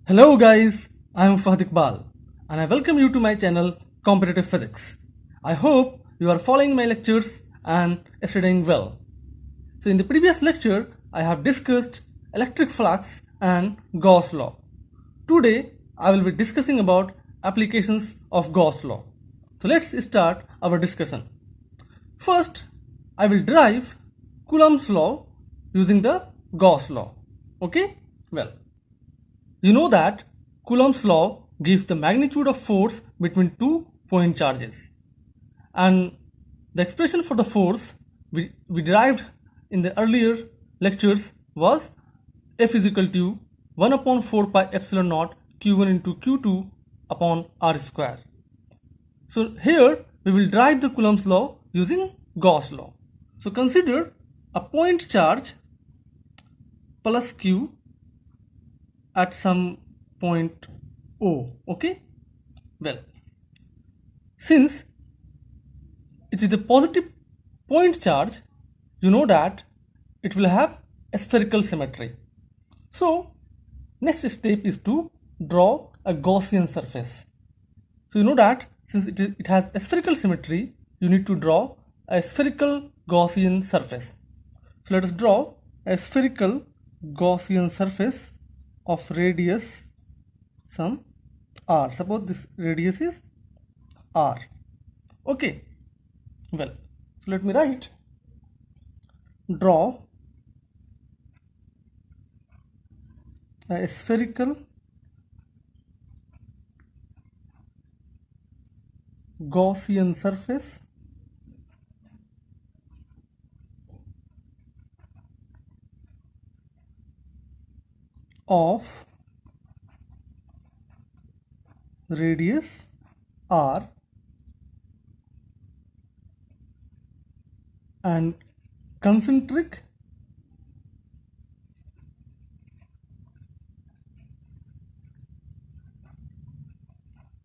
Hello guys, I am Fahd Iqbal and I welcome you to my channel Competitive Physics. I hope you are following my lectures and studying well. So in the previous lecture, I have discussed electric flux and Gauss law. Today, I will be discussing about applications of Gauss law. So let's start our discussion. First, I will derive Coulomb's law using the Gauss law. Okay? Well, you know that Coulomb's law gives the magnitude of force between two point charges. And the expression for the force we derived in the earlier lectures was F is equal to 1 upon 4 pi epsilon naught Q1 into Q2 upon R square. So here we will derive the Coulomb's law using Gauss law. So consider a point charge plus Q at some point O. Okay? Well, since it is a positive point charge, you know that it will have a spherical symmetry. So next step is to draw a Gaussian surface. So you know that since it has a spherical symmetry, you need to draw a spherical Gaussian surface. So let us draw a spherical Gaussian surface of radius some r. Suppose this radius is r. Okay. Well, so let me write. Draw a spherical Gaussian surface of radius r and concentric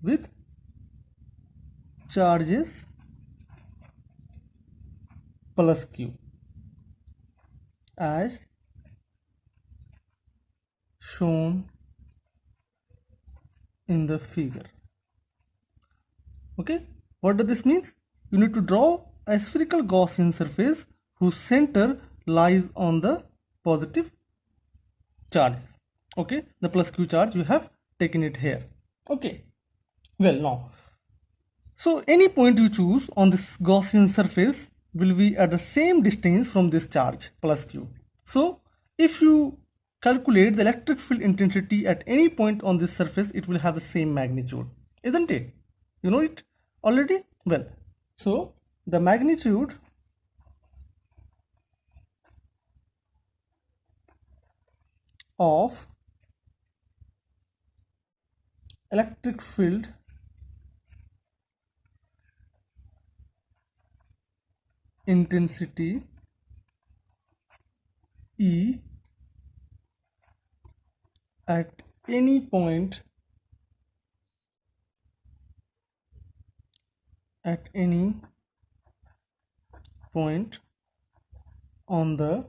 with charges plus q as shown in the figure. Okay, what does this mean? You need to draw a spherical Gaussian surface whose center lies on the positive charges. Okay, the plus q charge you have taken it here. Okay, well now, so any point you choose on this Gaussian surface will be at the same distance from this charge plus q. So if you calculate the electric field intensity at any point on this surface, it will have the same magnitude, isn't it? You know it already? Well, so the magnitude of electric field intensity E at any point on the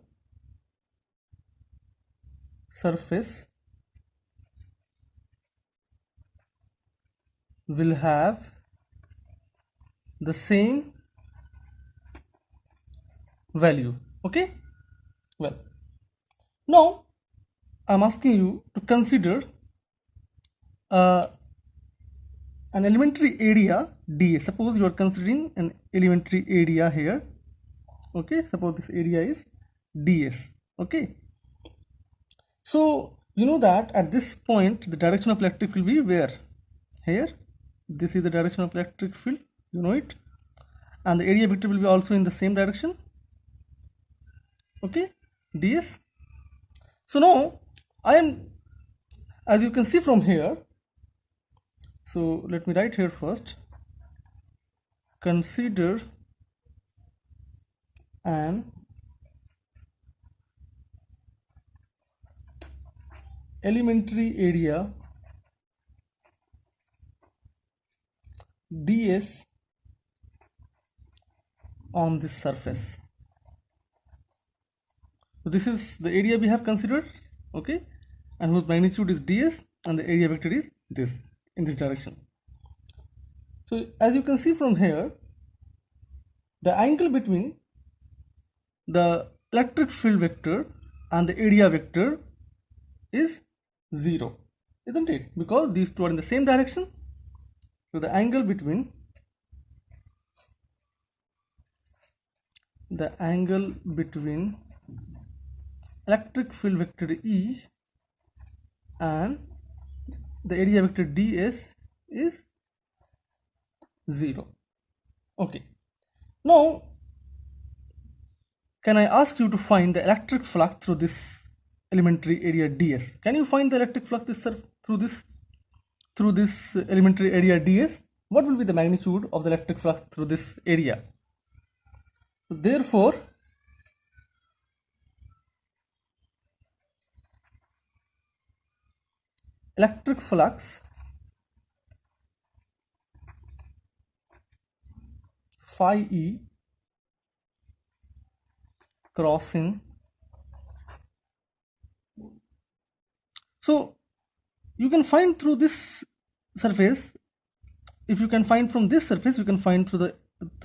surface will have the same value. Okay, well now I'm asking you to consider an elementary area ds. Suppose you are considering an elementary area here. Okay, suppose this area is ds. Okay, so you know that at this point the direction of electric field will be where? Here. This is the direction of electric field, you know it, and the area vector will be also in the same direction. Okay, ds. So now I am, as you can see from here, so let me write here first. Consider an elementary area ds on this surface. So this is the area we have considered, okay, and whose magnitude is ds. and the area vector is this, in this direction. So as you can see from here, the angle between the electric field vector and the area vector is 0, isn't it? Because these two are in the same direction. So the angle between electric field vector E and the area vector ds is 0. Okay, now can I ask you to find the electric flux through this elementary area ds? Can you find the electric flux through this elementary area ds? What will be the magnitude of the electric flux through this area? Therefore, electric flux phi E crossing. So you can find through this surface. If you can find from this surface, you can find through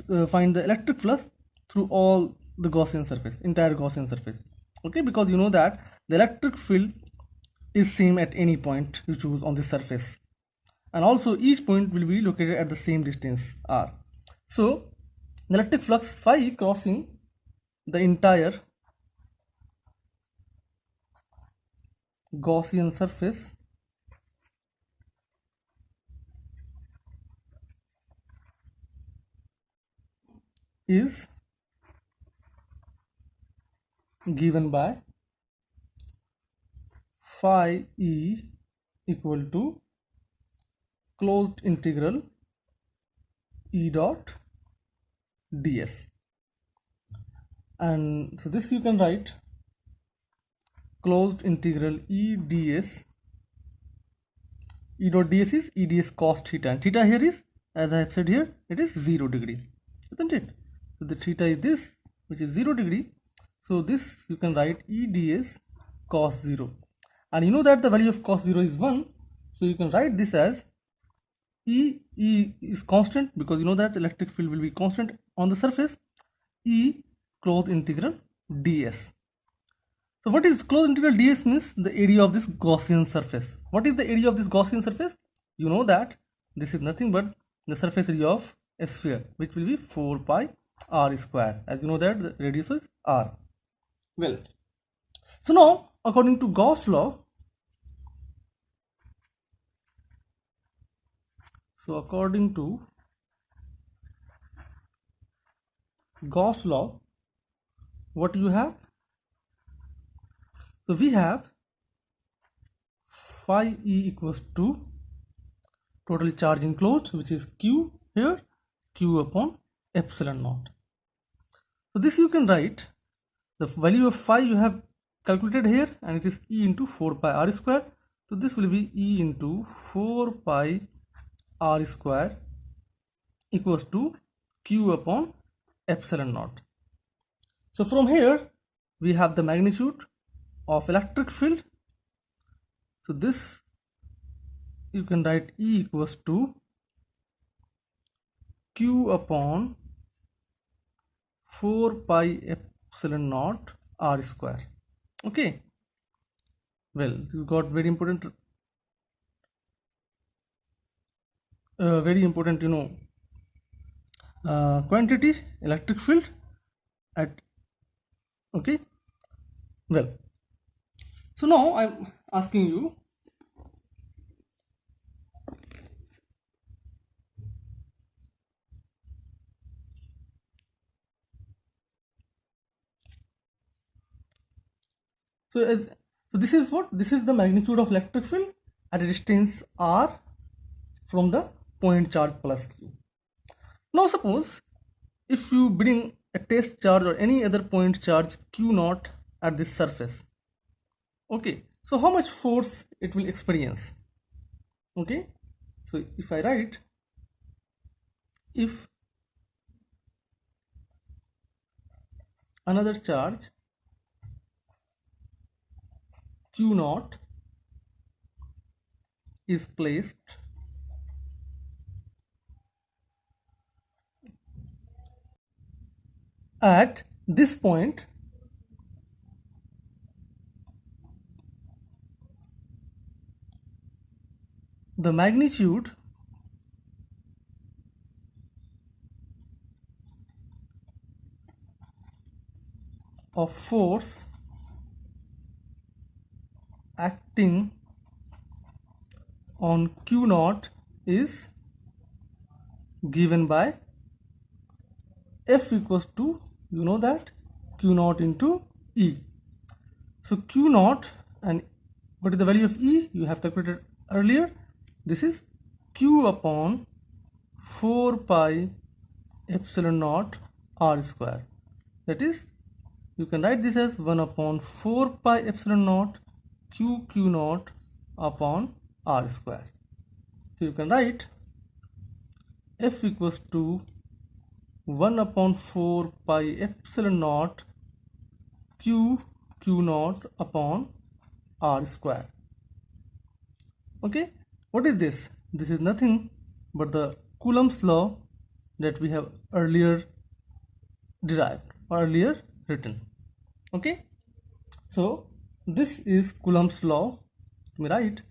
the find the electric flux through all the Gaussian surface, entire Gaussian surface. Okay, because you know that the electric field is same at any point you choose on this surface, and also each point will be located at the same distance r. So the electric flux phi crossing the entire Gaussian surface is given by phi E equal to closed integral E dot ds. And so this you can write closed integral E ds. E dot ds is E ds cos theta, and theta here is, as I have said here, it is 0 degree, isn't it? So the theta is this, which is 0 degree. So this you can write E ds cos 0, and you know that the value of cos 0 is 1, so you can write this as E is constant, because you know that the electric field will be constant on the surface, E closed integral ds. So what is closed integral ds means? The area of this Gaussian surface. What is the area of this Gaussian surface? You know that this is nothing but the surface area of a sphere, which will be 4 pi r square, as you know that the radius is r. Well, so now according to Gauss law, what you have? So we have phi E equals to total charge enclosed, which is Q here, Q upon epsilon naught. So this you can write, the value of phi you have calculated here, and it is E into 4 pi r square. So this will be E into 4 pi r square equals to Q upon epsilon naught. So from here we have the magnitude of electric field. So this you can write E equals to Q upon 4 pi epsilon naught r square. Okay, well, you got very important quantity, electric field at, okay. Well, so now I'm asking you, so this is what? This is the magnitude of electric field at a distance r from the point charge plus q. Now suppose if you bring a test charge or any other point charge q naught at this surface, okay, so how much force it will experience? Okay, so if I write, if another charge q naught is placed at this point, the magnitude of force acting on Q naught is given by F equals to, you know that, Q naught into E. So Q naught, and what is the value of E? You have calculated earlier. This is Q upon 4 pi epsilon naught R square. That is, you can write this as 1 upon 4 pi epsilon naught Q naught upon R square. So you can write F equals to 1 upon 4 pi epsilon naught Q naught upon R square. Okay, what is this? This is nothing but the Coulomb's law that we have earlier derived or earlier written. Okay, so this is Coulomb's law. Let me write.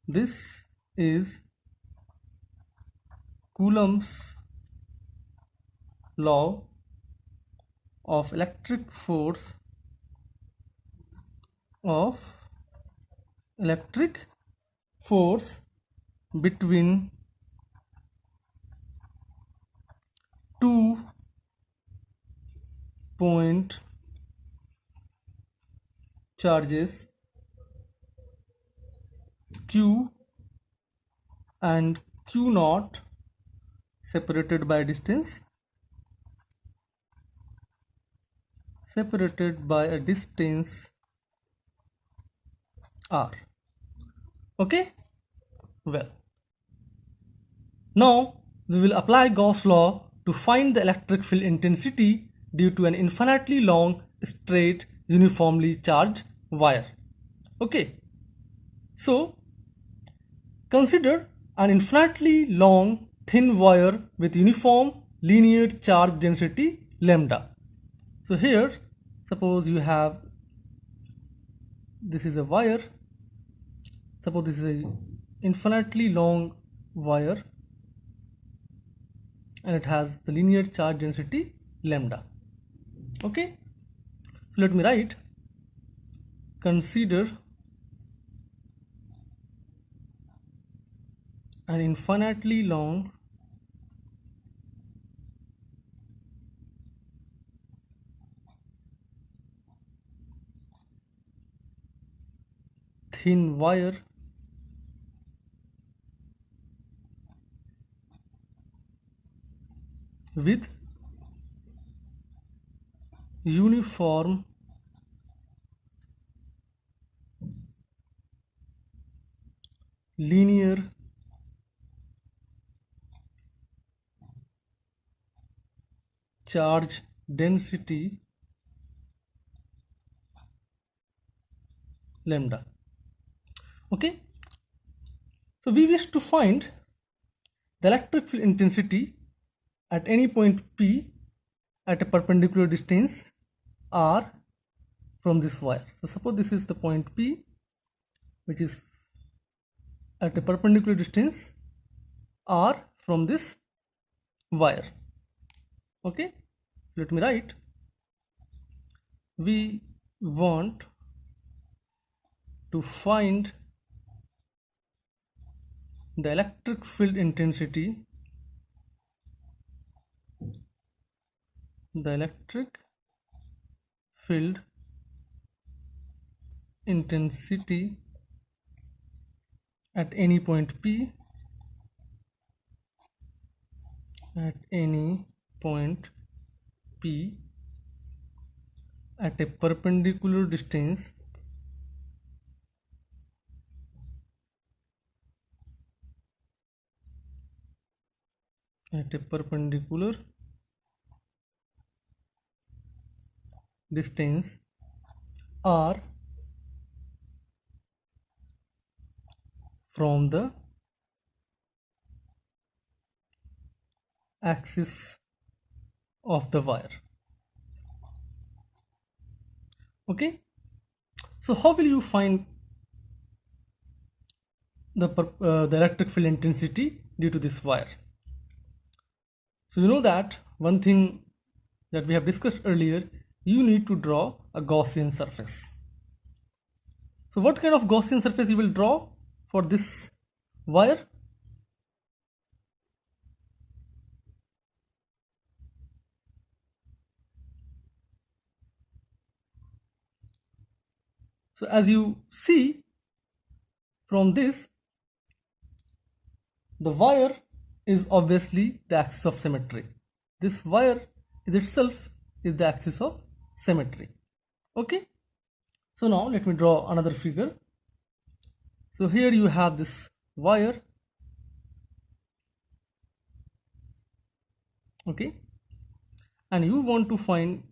This is Coulomb's law of electric force between two point charges Q and Q naught separated by a distance R. Okay, well, now we will apply Gauss' law to find the electric field intensity due to an infinitely long, straight, uniformly charged wire. Okay, so consider an infinitely long, thin wire with uniform linear charge density lambda. So here, suppose you have, this is a wire, suppose this is a infinitely long wire and it has the linear charge density lambda. Okay, so let me write, consider an infinitely long thin wire with uniform linear charge density lambda. Okay, so we wish to find the electric field intensity at any point P at a perpendicular distance R from this wire. So suppose this is the point P, which is at a perpendicular distance R from this wire. Okay, let me write, we want to find the electric field intensity at any point P at a perpendicular distance R from the axis of the wire. Okay, so how will you find the electric field intensity due to this wire? So you know that one thing that we have discussed earlier, you need to draw a Gaussian surface. So what kind of Gaussian surface you will draw for this wire? So as you see from this, the wire is obviously the axis of symmetry. This wire is itself is the axis of symmetry. Okay, so now let me draw another figure. So here you have this wire. Okay, and you want to find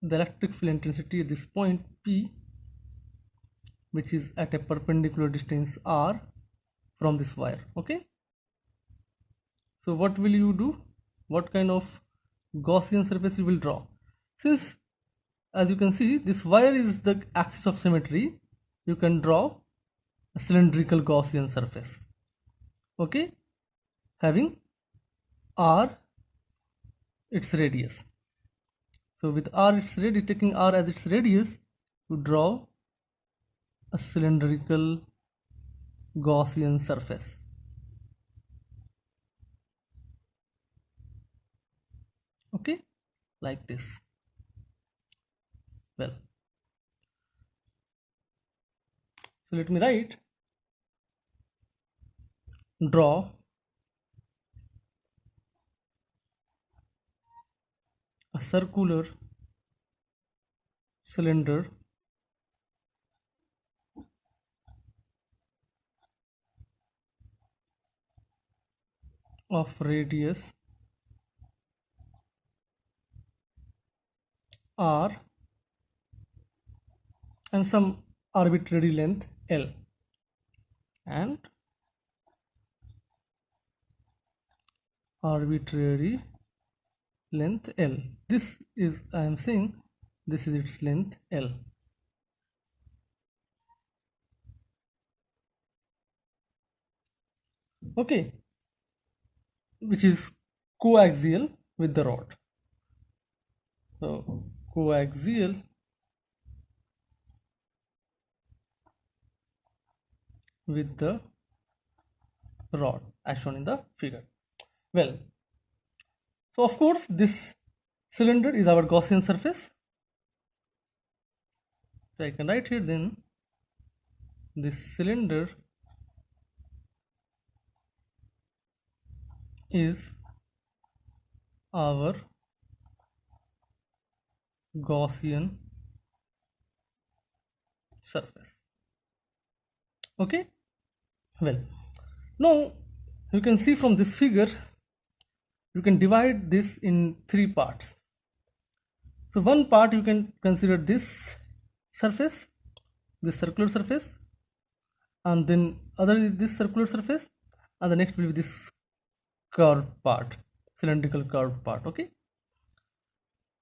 the electric field intensity at this point P, which is at a perpendicular distance r from this wire. Okay, so what will you do? What kind of Gaussian surface you will draw? Since as you can see this wire is the axis of symmetry, you can draw a cylindrical Gaussian surface. Okay, having r its radius. So with r its radius, taking r as its radius, you draw a cylindrical Gaussian surface. Okay, like this. Well, so let me write, draw a circular cylinder of radius r and some arbitrary length L, and arbitrary length L. This is, I am saying, this is its length L. Okay, which is coaxial with the rod. So coaxial with the rod as shown in the figure. Well, so of course this cylinder is our Gaussian surface. So I can write here then, this cylinder is our Gaussian surface. Okay, well, now you can see from this figure, you can divide this in three parts. So one part you can consider this surface, this circular surface, and then other is this circular surface, and the next will be this curved part, cylindrical curved part. Okay,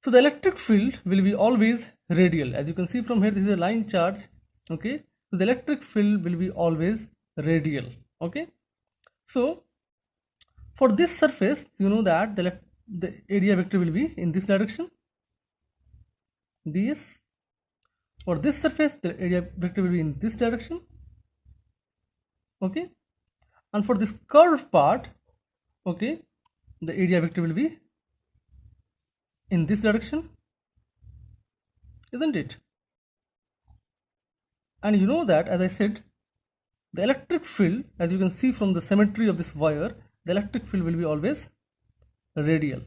so the electric field will be always radial. As you can see from here, this is a line charge. Okay, so the electric field will be always radial. Okay, so for this surface, you know that the area vector will be in this direction, ds. For this surface, the area vector will be in this direction. Okay, and for this curved part, okay, the area vector will be in this direction, isn't it? And you know that, as I said, the electric field, as you can see from the symmetry of this wire, the electric field will be always radial.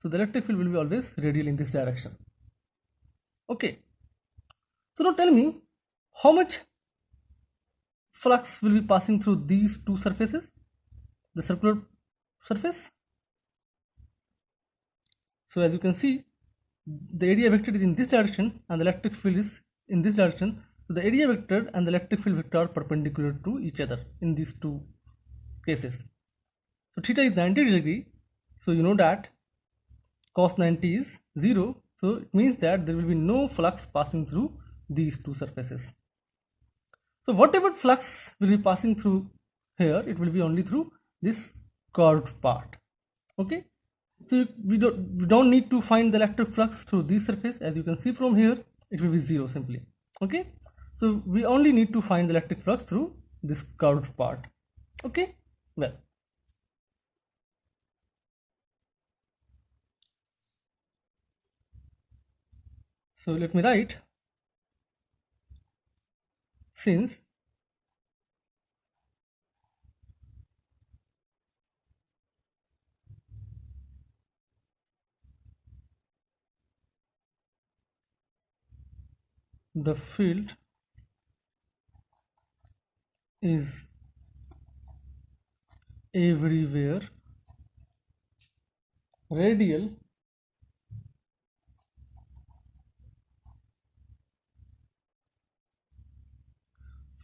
So the electric field will be always radial in this direction. Okay, so now tell me, how much flux will be passing through these two surfaces, the circular surface? So as you can see, the area vector is in this direction and the electric field is in this direction. So the area vector and the electric field vector are perpendicular to each other in these two cases. So theta is 90 degree. So you know that cos 90 is 0. So it means that there will be no flux passing through these two surfaces. So whatever flux will be passing through here, it will be only through this curved part. Okay. So we don't need to find the electric flux through this surface. As you can see from here, it will be 0 simply. Okay. So we only need to find the electric flux through this curved part. Okay. Well. So let me write, since the field is everywhere radial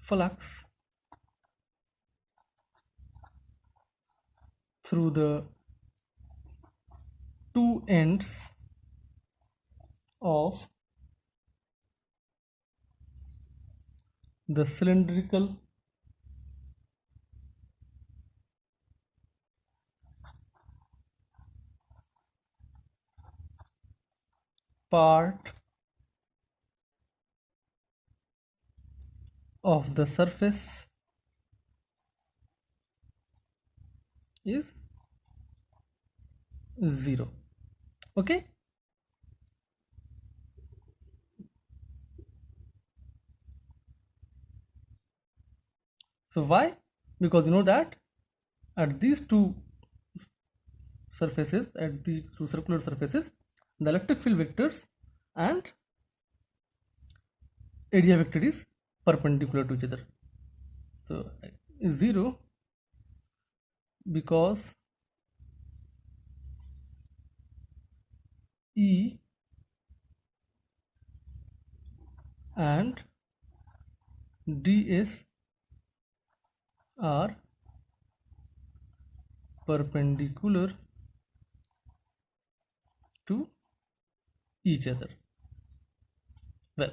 flux through the two ends of the cylindrical part of the surface is 0. Okay. So why? Because you know that at these two surfaces, at these two circular surfaces, the electric field vectors and area vector is perpendicular to each other. So is 0 because E and ds are perpendicular to each other. Well,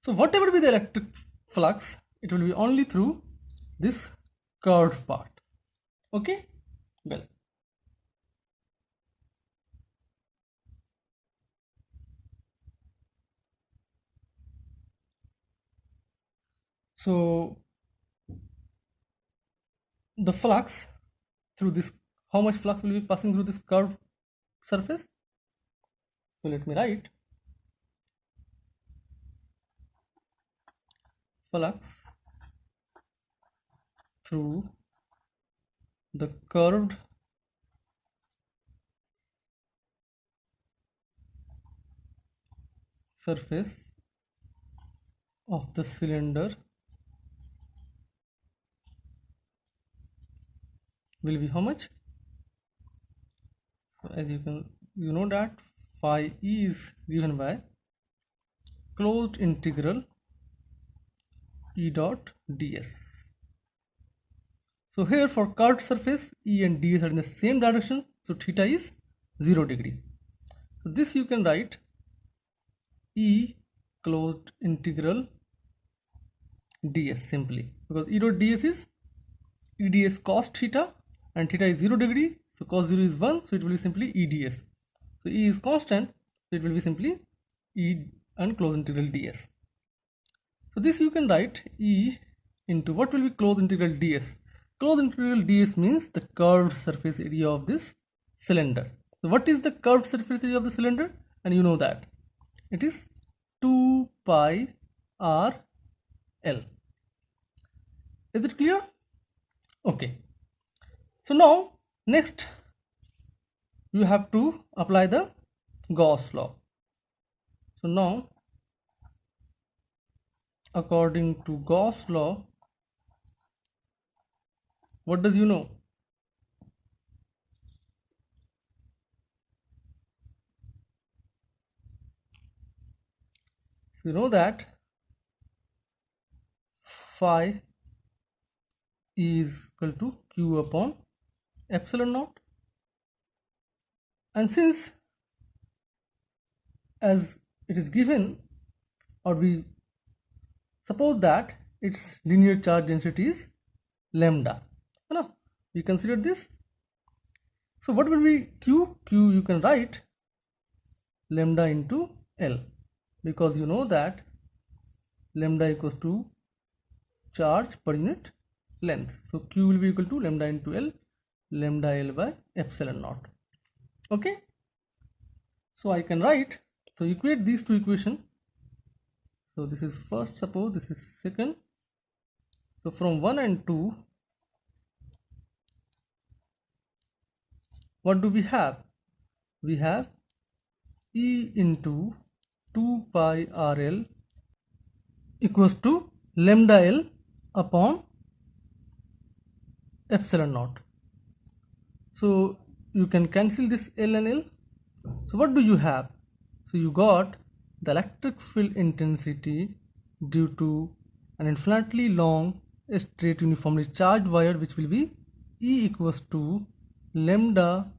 so whatever be the electric flux, it will be only through this curved part. Okay. Well, so the flux through this, how much flux will be passing through this curved surface? So let me write, flux through the curved surface of the cylinder will be how much? So as you know that phi E is given by closed integral E dot ds. So here for curved surface, E and ds are in the same direction, so theta is 0 degree. So this you can write E closed integral ds simply, because E dot ds is EDS cos theta and theta is 0 degree, so cos 0 is 1, so it will be simply EDS. So E is constant, so it will be simply E and closed integral ds. So this you can write E into what will be closed integral ds. Closed integral ds means the curved surface area of this cylinder. So what is the curved surface area of the cylinder? And you know that it is 2 pi r L. Is it clear? Okay. So now next you have to apply the Gauss law. So now according to Gauss law, what does you know? So you know that phi is equal to q upon epsilon naught. And since as it is given, or we suppose that its linear charge density is lambda, we consider this. So what will be q? Q you can write lambda into L, because you know that lambda equals to charge per unit length. So q will be equal to lambda into L, lambda L by epsilon naught. Okay, so I can write, so equate these two equations. So this is first, suppose this is second. So from 1 and 2, what do we have? We have E into 2 pi RL equals to lambda L upon epsilon naught. So you can cancel this L and L. So what do you have? So you got the electric field intensity due to an infinitely long straight uniformly charged wire, which will be E equals to lambda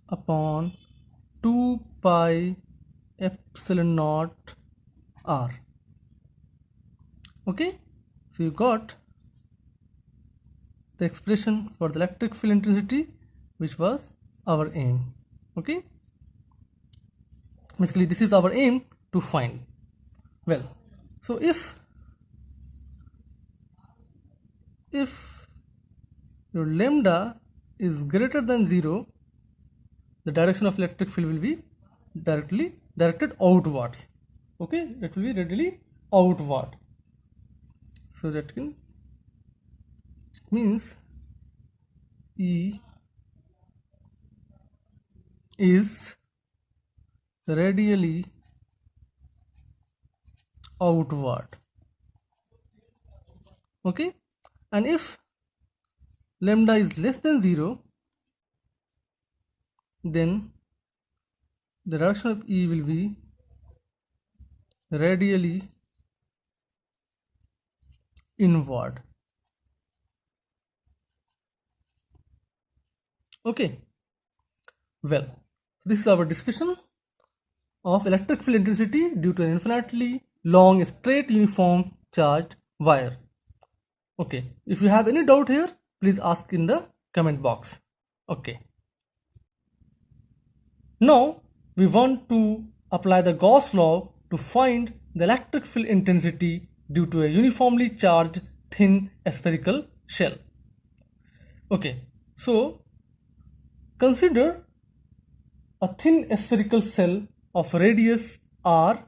upon 2 pi epsilon naught R. Okay, so you got the expression for the electric field intensity, which was our aim. Okay, basically this is our aim to find. Well, so if your lambda is greater than 0, the direction of electric field will be directed outwards. Okay, it will be readily outward. So that means E is radially outward. Okay, and if lambda is less than 0, then the direction of E will be radially inward. Okay, well, this is our discussion of electric field intensity due to an infinitely long straight uniform charged wire. Okay, if you have any doubt here, please ask in the comment box. Okay, now we want to apply the Gauss law to find the electric field intensity due to a uniformly charged thin spherical shell. Okay, so consider a thin spherical shell of radius r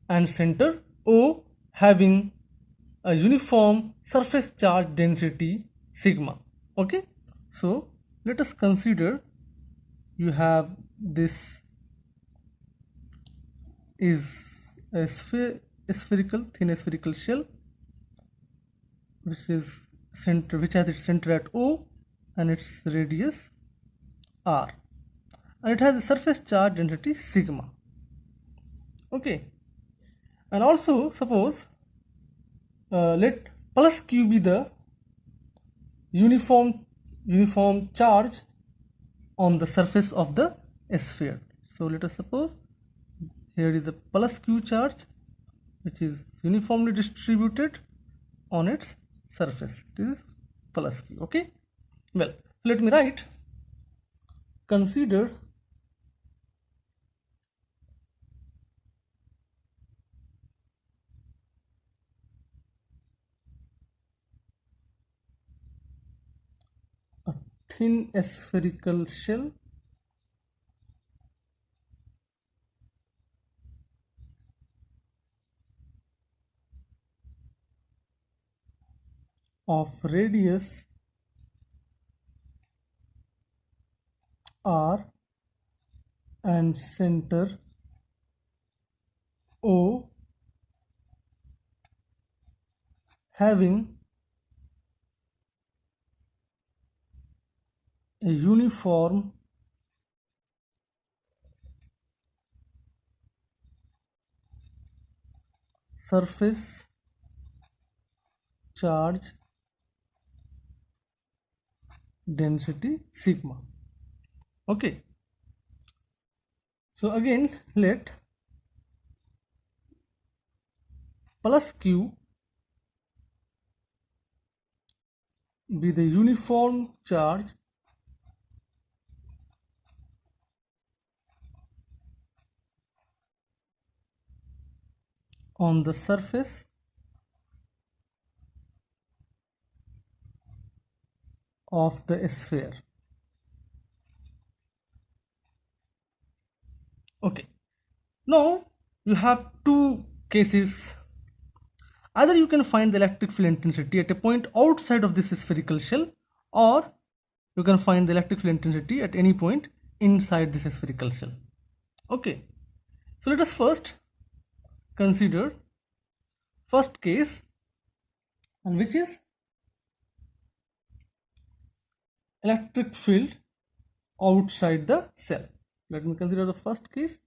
and center O having a uniform surface charge density sigma. Okay, so let us consider you have this is a thin spherical shell which has its center at O and its radius r, and it has a surface charge density sigma. Okay, and also suppose let plus q be the uniform charge on the surface of the sphere. So let us suppose here is a plus q charge which is uniformly distributed on its surface. This is plus q. Okay, well, let me write, consider a thin spherical shell of radius r and center O having a uniform surface charge density sigma. Okay, so again let plus q be the uniform charge on the surface of the sphere. Okay, now you have two cases. Either you can find the electric field intensity at a point outside of this spherical shell, or you can find the electric field intensity at any point inside this spherical shell. Okay, so let us first consider first case, and which is electric field outside the cell. Let me consider the first case,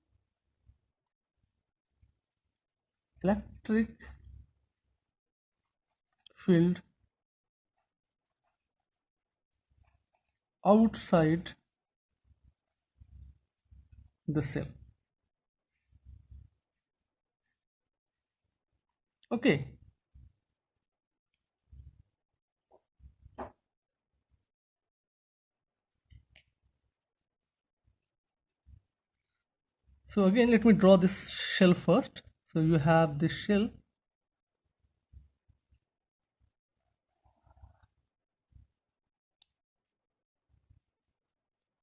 electric field outside the cell. Okay, so again let me draw this shell first. So you have this shell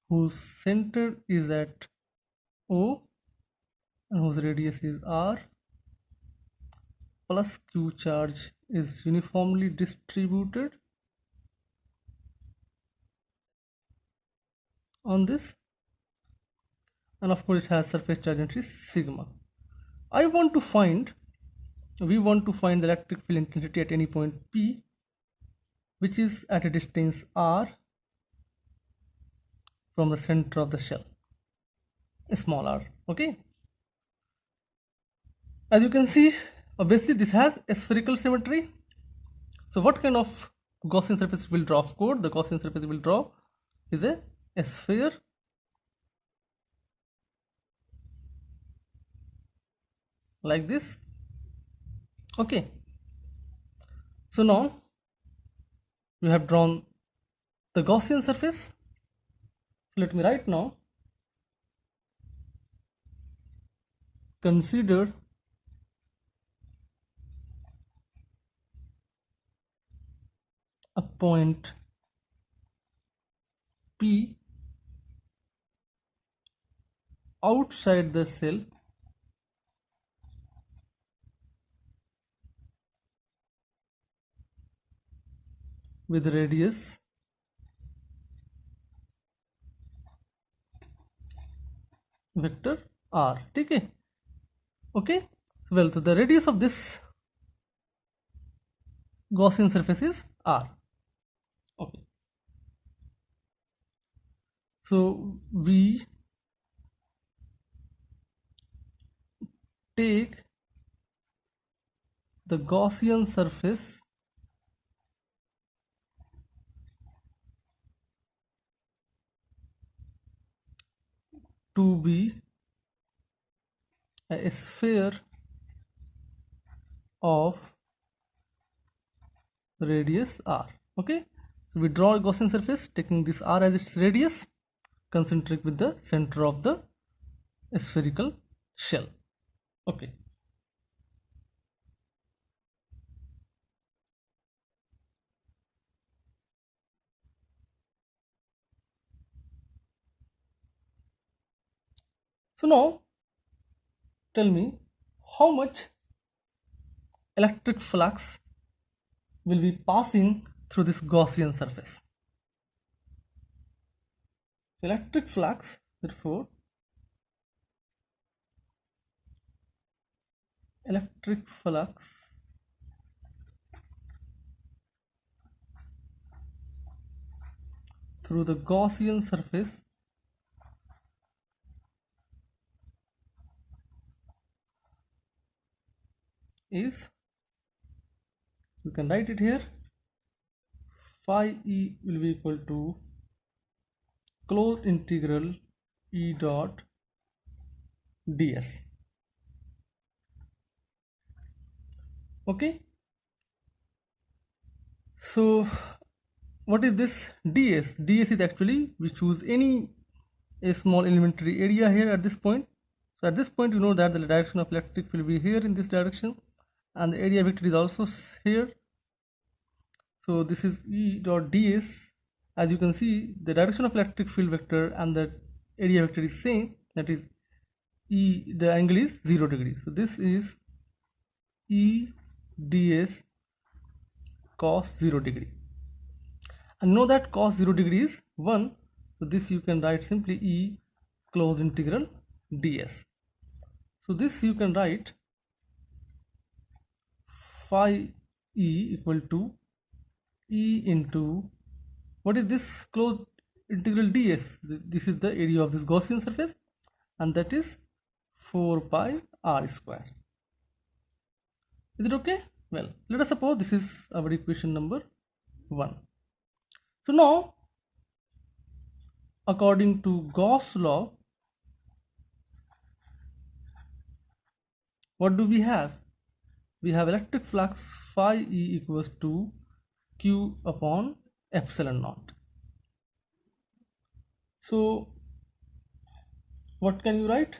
whose center is at O and whose radius is R, plus Q charge is uniformly distributed on this, and of course it has surface charge density sigma. We want to find the electric field intensity at any point P, which is at a distance R from the center of the shell, small r. Okay, as you can see, obviously this has a spherical symmetry. So what kind of Gaussian surface will draw? Of course the Gaussian surface will draw is a sphere like this. Okay, so now you have drawn the Gaussian surface. So let me write now, consider a point P outside the cell with radius vector r. Okay, okay, well, so the radius of this Gaussian surface is r. Okay, so we take the Gaussian surface to be a sphere of radius r. Okay, so we draw a Gaussian surface taking this r as its radius, concentric with the center of the spherical shell. Okay, so now tell me how much electric flux will be passing through this Gaussian surface. So electric flux, therefore electric flux through the Gaussian surface is we can write it here. Phi E will be equal to closed integral E dot ds. Okay, so what is this ds? Ds is actually, we choose any a small elementary area here at this point. So at this point you know that the direction of electric field will be here in this direction, and the area vector is also here. So this is E dot ds. As you can see, the direction of electric field vector and the area vector is same, that is E, the angle is 0 degree. So this is E ds cos 0 degree, and know that cos 0 degree is 1. So this you can write simply E closed integral ds. So this you can write phi E equal to E into, what is this closed integral ds? This is the area of this Gaussian surface, and that is 4 pi r square. Is it okay? Well, let us suppose this is our equation number 1. So now, according to Gauss law, what do we have? We have electric flux phi E equals to Q upon epsilon naught. So what can you write?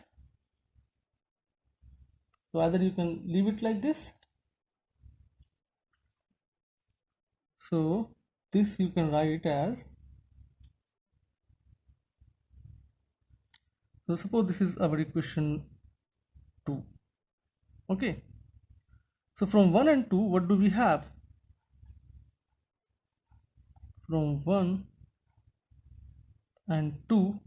So either you can leave it like this. So this you can write as, so suppose this is our equation 2. Okay, so from 1 and 2, what do we have? From 1 and 2,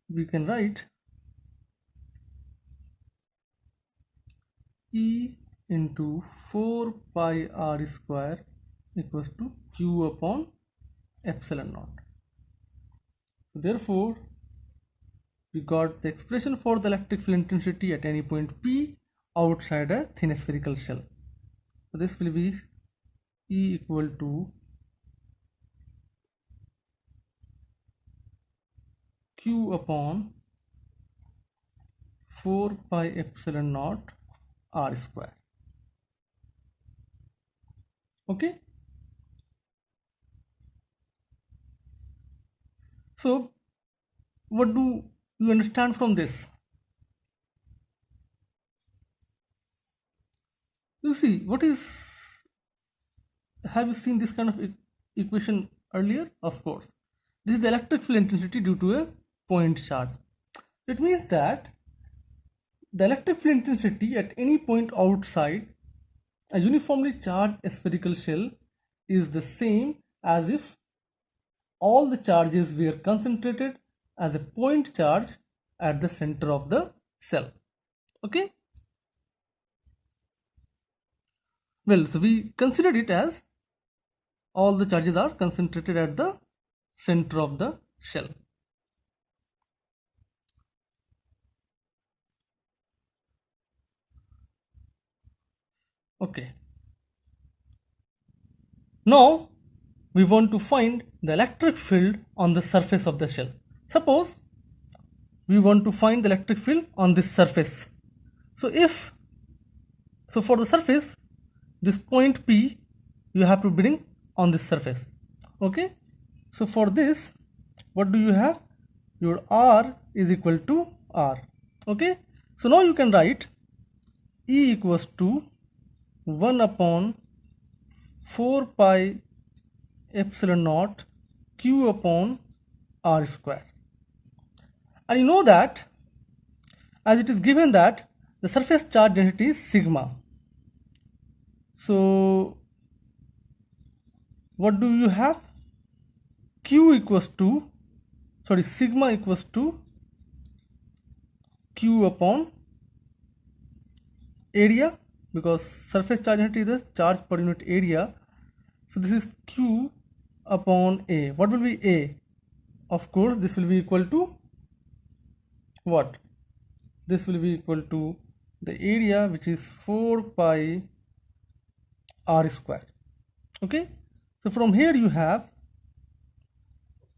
we can write E into 4 pi r square equals to Q upon epsilon naught. Therefore, we got the expression for the electric field intensity at any point P outside a thin spherical shell. So this will be E equal to Q upon 4 pi epsilon naught r square. Okay. So what do you understand from this? You see, what is, have you seen this kind of equation earlier? Of course. This is the electric field intensity due to a point charge. It means that the electric field intensity at any point outside a uniformly charged spherical shell is the same as if all the charges were concentrated as a point charge at the center of the cell. Okay. Well, so we consider it as all the charges are concentrated at the center of the shell. Okay. Now we want to find the electric field on the surface of the shell. Suppose we want to find the electric field on this surface. So for the surface, this point P you have to bring on this surface. Okay. So for this, what do you have? Your R is equal to R. Okay. So now you can write E equals to 1 upon 4 pi epsilon naught Q upon R square. And you know that as it is given that the surface charge density is sigma. So what do you have? Q equals to, sigma equals to Q upon area, because surface charge density is the charge per unit area. So this is Q upon A. What will be A? Of course, this will be equal to what? This will be equal to the area, which is 4 pi r square. Okay, so from here you have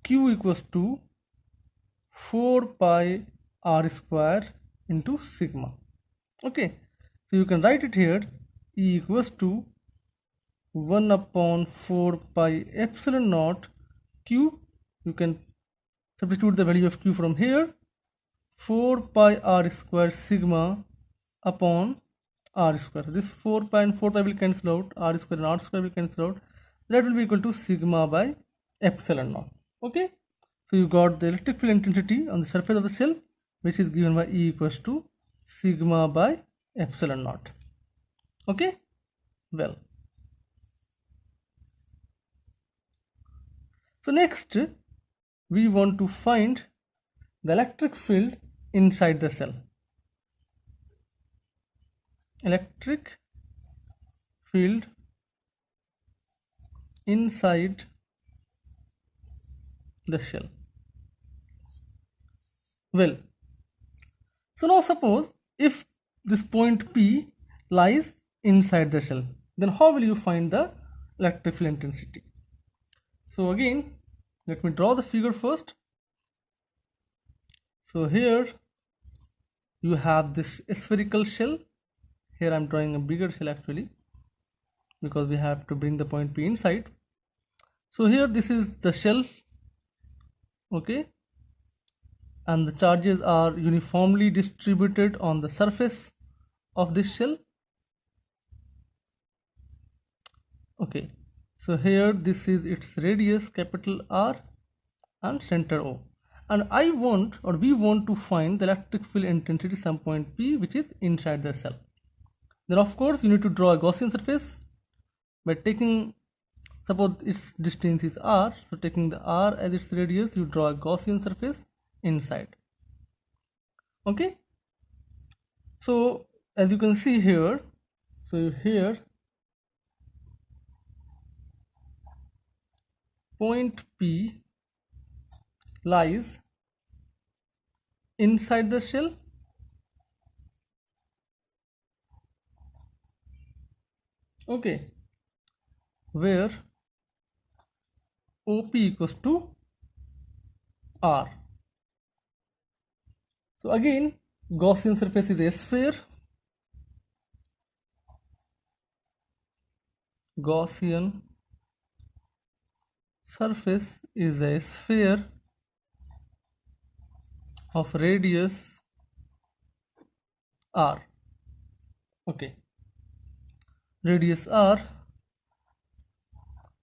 Q equals to 4 pi r square into sigma. Okay, so you can write it here, E equals to 1 upon 4 pi epsilon naught Q. You can substitute the value of Q from here, 4 pi r square sigma upon r square. This 4 pi and 4 pi will cancel out, r square and r square will cancel out. That will be equal to sigma by epsilon naught. Okay, so you got the electric field intensity on the surface of the shell, which is given by E equals to sigma by epsilon naught. Okay, well, so next we want to find the electric field inside the cell. Electric field inside the shell. Well, so now suppose if this point P lies inside the shell, then how will you find the electric field intensity? So again, let me draw the figure first. So here you have this spherical shell. Here I'm drawing a bigger shell actually, because we have to bring the point P inside. So here this is the shell, okay, and the charges are uniformly distributed on the surface of this shell. Okay, so here this is its radius, capital R, and center O, and I want, or we want to find the electric field intensity some point P which is inside the cell. Then of course you need to draw a Gaussian surface by taking, suppose its distance is R, so taking the R as its radius, you draw a Gaussian surface inside. Okay, so as you can see here, so here point P lies inside the shell. Okay, where OP equals to R. So again, Gaussian surface is a sphere. Gaussian surface is a sphere of radius R. Okay, radius R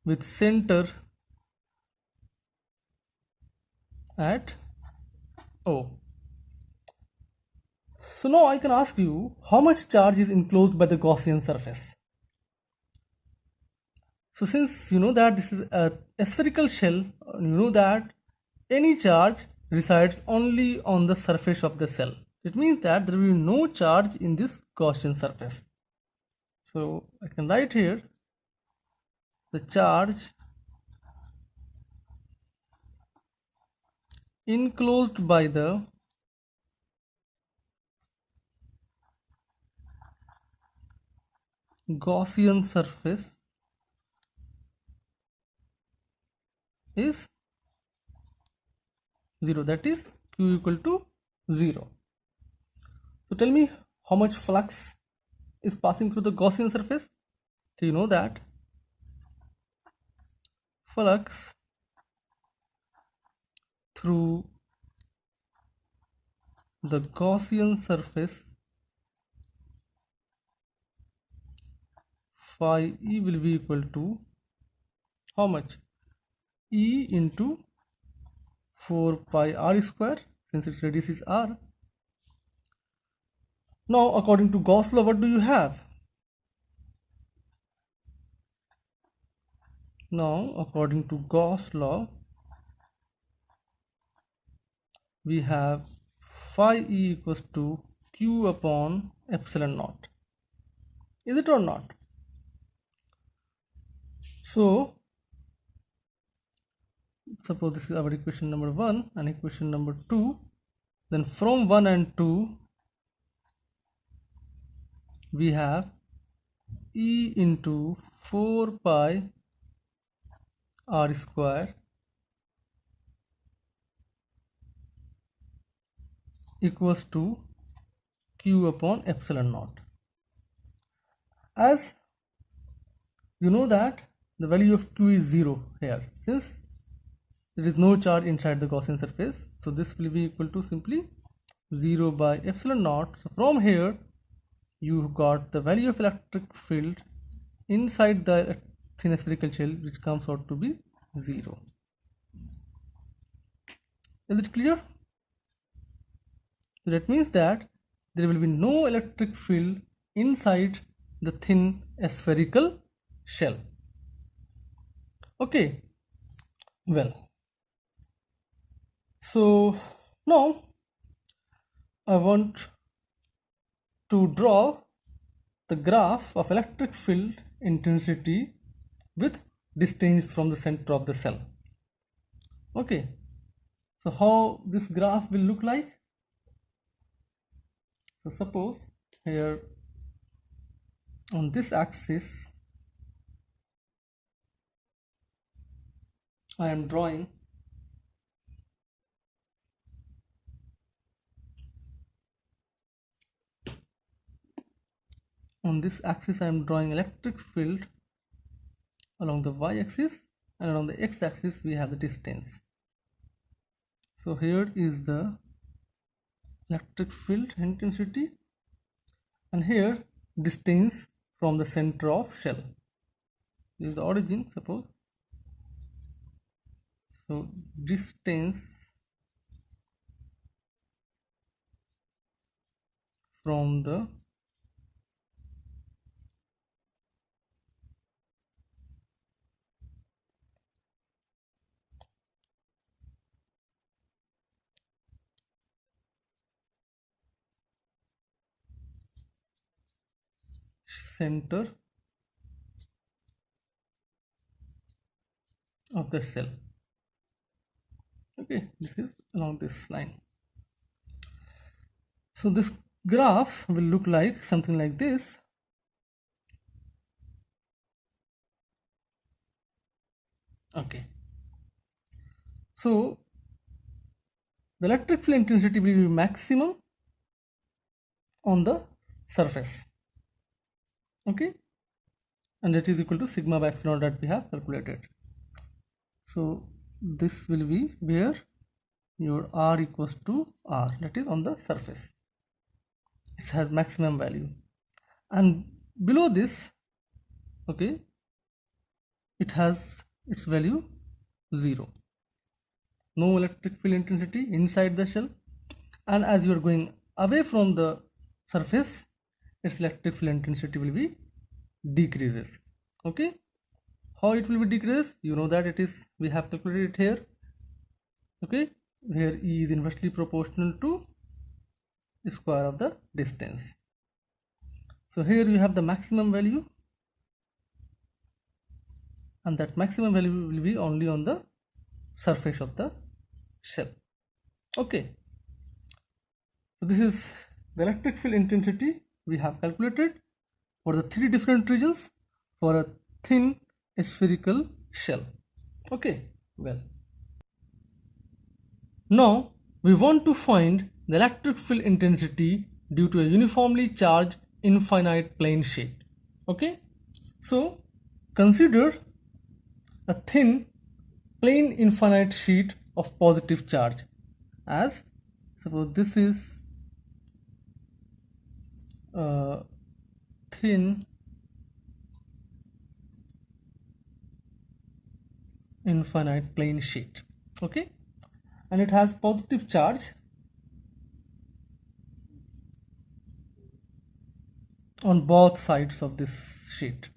with center at O. So now I can ask you, how much charge is enclosed by the Gaussian surface? So since you know that this is a spherical shell, you know that any charge resides only on the surface of the cell. It means that there will be no charge in this Gaussian surface. So I can write here the charge enclosed by the Gaussian surface is 0, that is Q equal to 0. So tell me how much flux is passing through the Gaussian surface. So you know that flux through the Gaussian surface phi E will be equal to how much? E into 4 pi r square, since its radius is r. Now according to Gauss law, what do you have? Now according to Gauss law, we have phi E equals to Q upon epsilon naught. Is it or not? So suppose this is our equation number 1 and equation number 2. Then from 1 and 2 we have E into 4 pi r square equals to q upon epsilon naught. As you know that the value of q is 0 here, since there is no charge inside the Gaussian surface, so this will be equal to simply 0 by epsilon naught. So from here you got the value of electric field inside the thin spherical shell, which comes out to be 0. Is it clear? So that means that there will be no electric field inside the thin spherical shell. Okay, well, so now I want to draw the graph of electric field intensity with distance from the center of the cell. Okay, so how this graph will look like? So suppose here on this axis I am drawing electric field along the y-axis, and along the x-axis we have the distance. So here is the electric field intensity, and here distance from the center of shell. This is the origin, suppose. So distance from the center of the cell. Okay, this is along this line. So this graph will look like something like this. Okay, so the electric field intensity will be maximum on the surface. Okay, and that is equal to sigma by epsilon that we have calculated. So this will be where your r equals to r, that is on the surface. It has maximum value, and below this, okay, it has its value 0. No electric field intensity inside the shell, and as you are going away from the surface, its electric field intensity will be decreases. Okay, how it will be decreased? You know that it is, we have calculated it here. Okay, where E is inversely proportional to the square of the distance. So here you have the maximum value, and that maximum value will be only on the surface of the shell. Okay, so this is the electric field intensity we have calculated for the 3 different regions for a thin spherical shell. Okay, well, now we want to find the electric field intensity due to a uniformly charged infinite plane sheet. Okay, so consider a thin plane infinite sheet of positive charge, as suppose this is a thin infinite plane sheet. Okay, and it has positive charge on both sides of this sheet.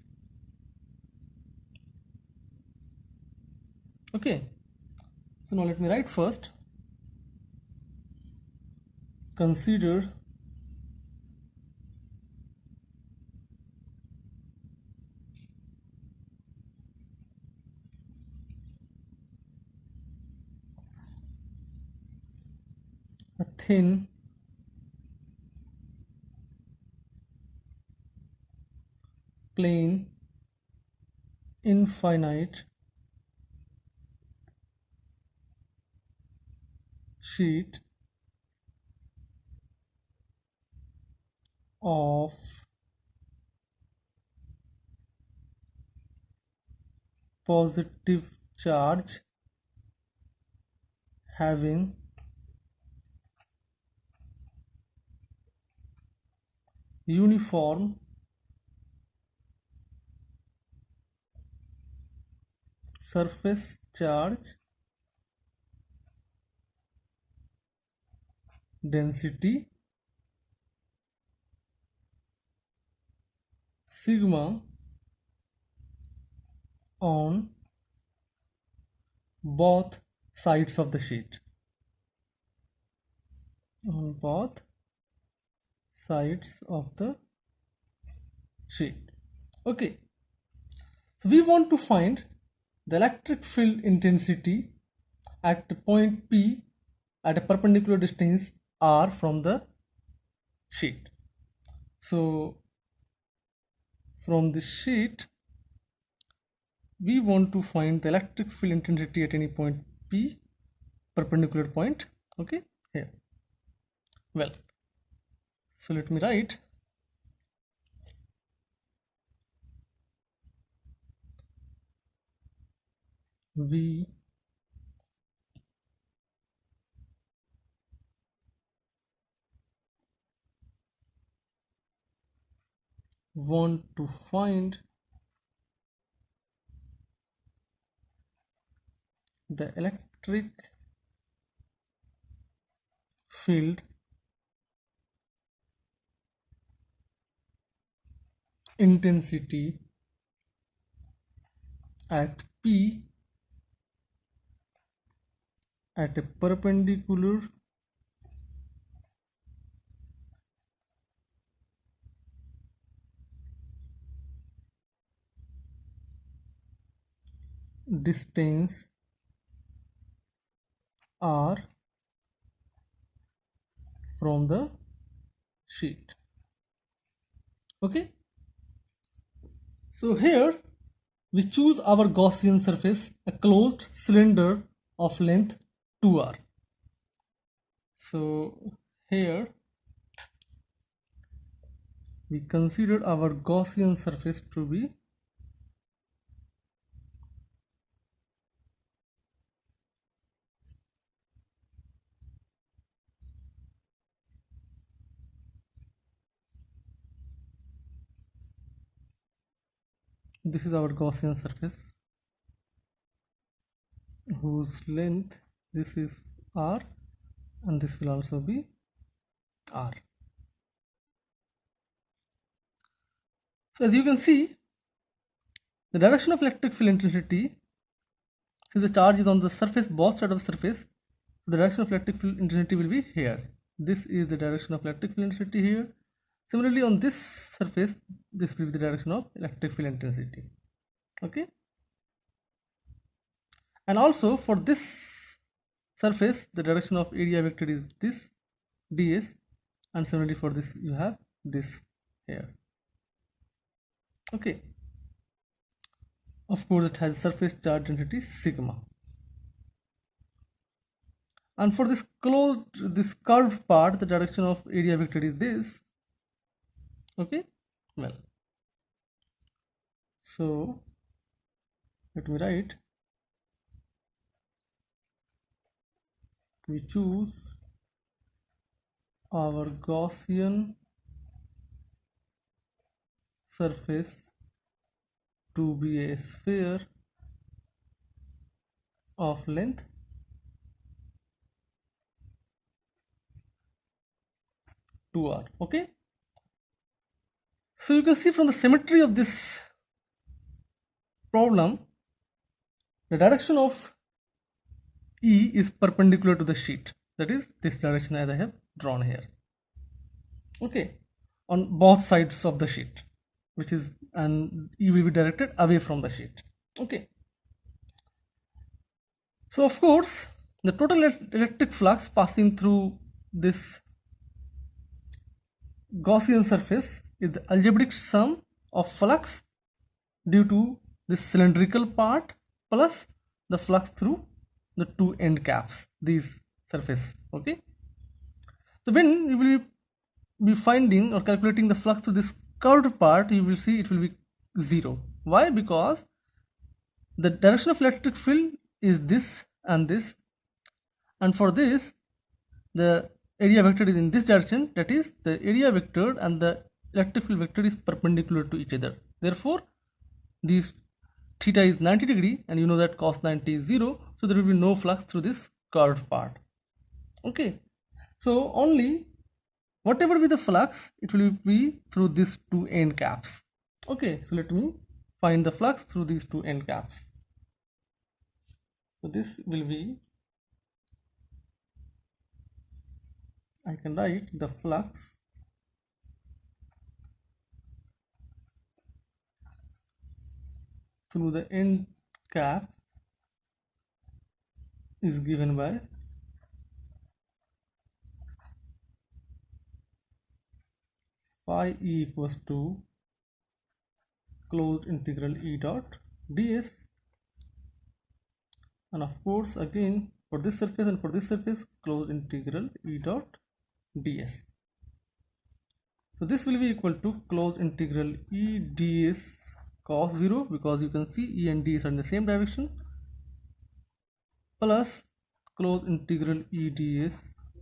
Okay, so now let me write first. Consider a thin plane infinite sheet of positive charge having uniform surface charge density sigma on both sides of the sheet. On both sides of the sheet. Okay, so we want to find the electric field intensity at the point P at a perpendicular distance r from the sheet. So from this sheet we want to find the electric field intensity at any point P, perpendicular point, okay, here. Well, so let me write we want to find the electric field intensity at P at a perpendicular distance r from the sheet. Okay, so here we choose our Gaussian surface, a closed cylinder of length 2r. So here we consider our Gaussian surface to be this is our Gaussian surface whose length, this is r, and this will also be r. So as you can see, the direction of electric field intensity, since the charge is on the surface, both sides of the surface, the direction of electric field intensity will be here. This is the direction of electric field intensity here. Similarly, on this surface, this will be the direction of electric field intensity. Okay, and also for this surface, the direction of area vector is this ds, and similarly for this you have this here. Okay, of course it has surface charge density sigma, and for this closed, this curved part, the direction of area vector is this. Okay, well, so let me write, we choose our Gaussian surface to be a sphere of length r. Okay, so you can see from the symmetry of this problem, the direction of E is perpendicular to the sheet, that is this direction as I have drawn here. Okay, on both sides of the sheet, which is, and E will be directed away from the sheet. Okay, so of course the total electric flux passing through this Gaussian surface is the algebraic sum of flux due to this cylindrical part plus the flux through the two end caps, these surface. Okay, so when you will be finding or calculating the flux through this curved part, you will see it will be 0. Why? Because the direction of electric field is this and this, and for this the area vector is in this direction, that is the area vector and the electric field vector is perpendicular to each other. Therefore these theta is 90 degree, and you know that cos 90 is 0, so there will be no flux through this curved part. Okay, so only whatever be the flux, it will be through these two end caps. Okay, so let me find the flux through these two end caps. So this will be, I can write the flux through the end cap is given by phi E equals to closed integral E dot ds, and of course again for this surface and for this surface closed integral E dot ds. So this will be equal to closed integral E ds cos 0, because you can see E and ds are in the same direction, plus closed integral E ds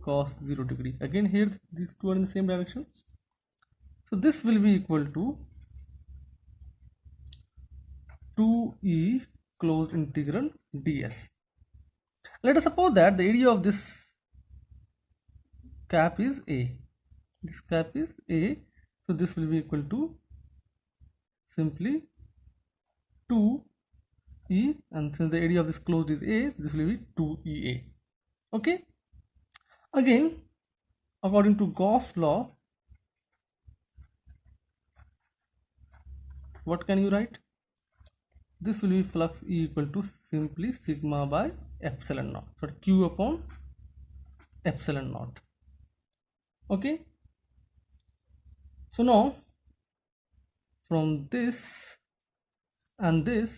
cos 0 degree. Again here these two are in the same direction. So this will be equal to 2E closed integral ds. Let us suppose that the area of this cap is A. This cap is A. So this will be equal to simply 2E, and since the area of this closed is A, this will be 2EA. Okay. Again, according to Gauss law, what can you write? This will be flux E equal to simply sigma by epsilon naught, so Q upon epsilon naught. Okay, so now from this and this,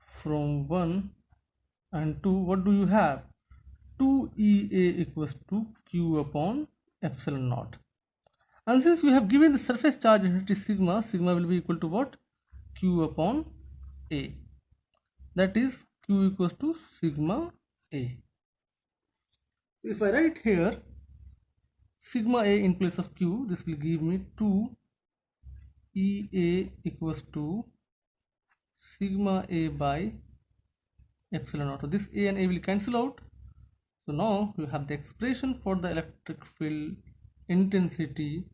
from 1 and 2, what do you have? 2EA equals to Q upon epsilon naught. And since we have given the surface charge density sigma, sigma will be equal to what? Q upon A. That is Q equals to sigma A. If I write here sigma A in place of Q, this will give me 2EA equals to sigma A by epsilon naught. So this A and A will cancel out. So now you have the expression for the electric field intensity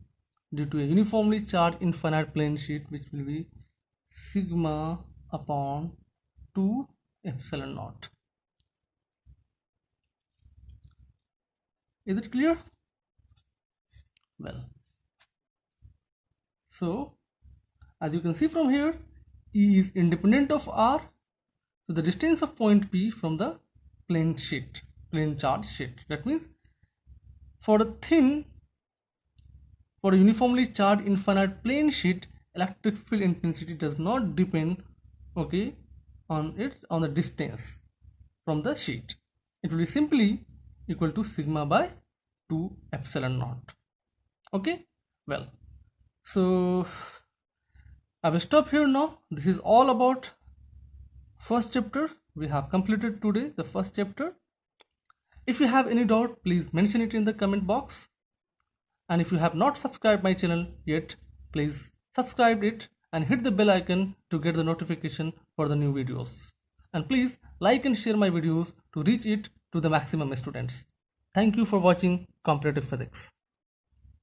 due to a uniformly charged infinite plane sheet, which will be sigma upon 2 epsilon naught. Is it clear? Well, so as you can see from here, E is independent of R, so the distance of point P from the plane charge sheet. That means for a uniformly charged infinite plane sheet, electric field intensity does not depend, okay, on the distance from the sheet. It will be simply equal to sigma by 2 epsilon naught. Okay, well, so I will stop here now. This is all about first chapter. We have completed today the first chapter. If you have any doubt, please mention it in the comment box. And if you have not subscribed my channel yet, please subscribe it and hit the bell icon to get the notification for the new videos. And please like and share my videos to reach it to the maximum students. Thank you for watching Comparative Physics.